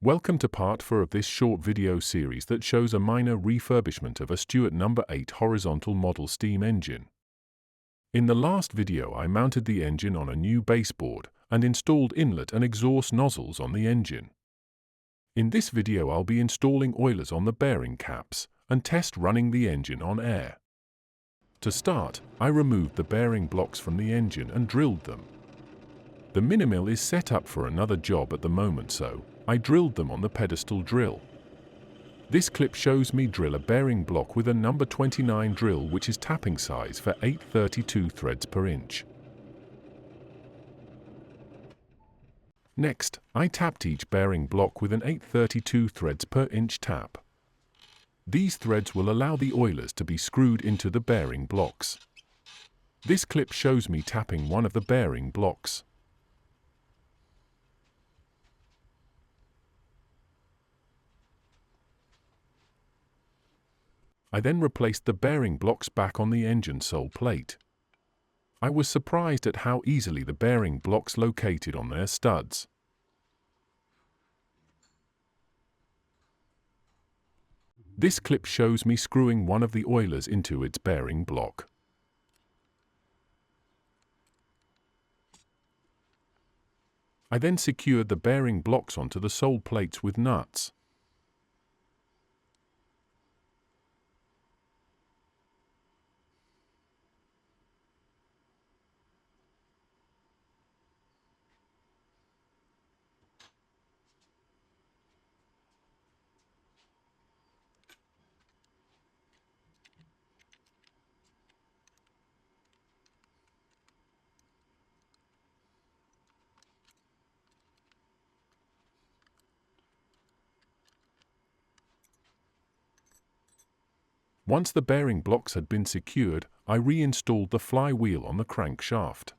Welcome to part 4 of this short video series that shows a minor refurbishment of a Stuart No.8 horizontal model steam engine. In the last video I mounted the engine on a new baseboard and installed inlet and exhaust nozzles on the engine. In this video I'll be installing oilers on the bearing caps and test running the engine on air. To start, I removed the bearing blocks from the engine and drilled them. The minimill is set up for another job at the moment, so I drilled them on the pedestal drill. This clip shows me drill a bearing block with a number 29 drill, which is tapping size for 832 threads per inch. Next, I tapped each bearing block with an 832 threads per inch tap. These threads will allow the oilers to be screwed into the bearing blocks. This clip shows me tapping one of the bearing blocks. I then replaced the bearing blocks back on the engine sole plate. I was surprised at how easily the bearing blocks located on their studs. This clip shows me screwing one of the oilers into its bearing block. I then secured the bearing blocks onto the sole plates with nuts. Once the bearing blocks had been secured, I reinstalled the flywheel on the crankshaft.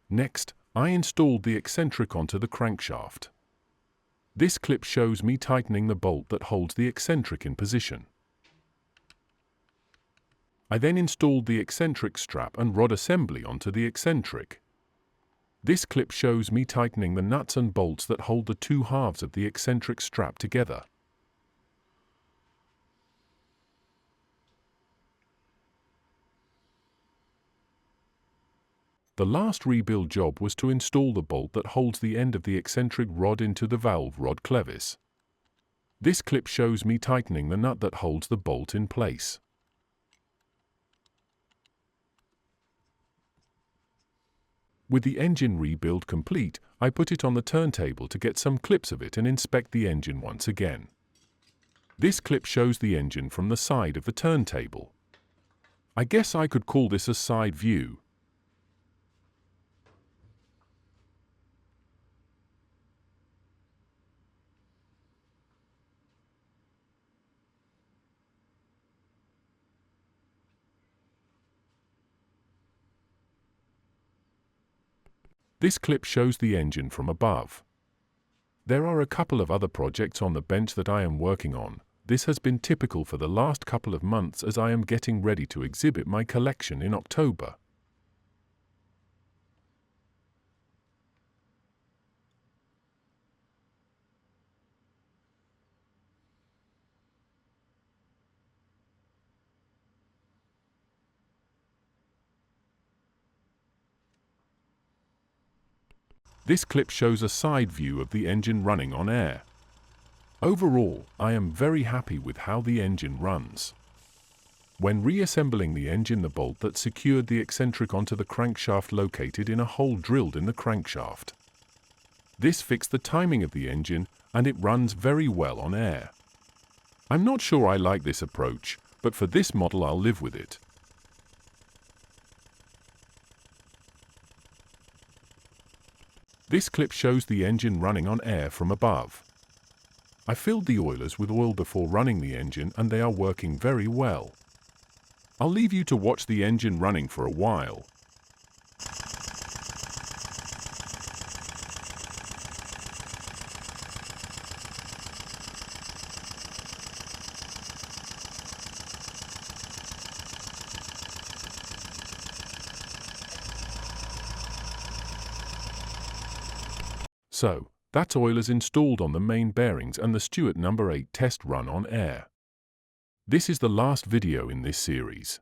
Next, I installed the eccentric onto the crankshaft. This clip shows me tightening the bolt that holds the eccentric in position. I then installed the eccentric strap and rod assembly onto the eccentric. This clip shows me tightening the nuts and bolts that hold the two halves of the eccentric strap together. The last rebuild job was to install the bolt that holds the end of the eccentric rod into the valve rod clevis. This clip shows me tightening the nut that holds the bolt in place. With the engine rebuild complete, I put it on the turntable to get some clips of it and inspect the engine once again. This clip shows the engine from the side of the turntable. I guess I could call this a side view. This clip shows the engine from above. There are a couple of other projects on the bench that I am working on. This has been typical for the last couple of months as I am getting ready to exhibit my collection in October. This clip shows a side view of the engine running on air. Overall, I am very happy with how the engine runs. When reassembling the engine, the bolt that secured the eccentric onto the crankshaft located in a hole drilled in the crankshaft. This fixed the timing of the engine and it runs very well on air. I'm not sure I like this approach, but for this model I'll live with it. This clip shows the engine running on air from above. I filled the oilers with oil before running the engine and they are working very well. I'll leave you to watch the engine running for a while. So, that's oil is installed on the main bearings and the Stuart No.8 test run on air. This is the last video in this series.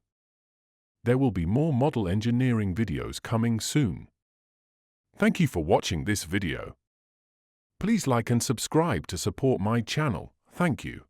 There will be more model engineering videos coming soon. Thank you for watching this video. Please like and subscribe to support my channel. Thank you.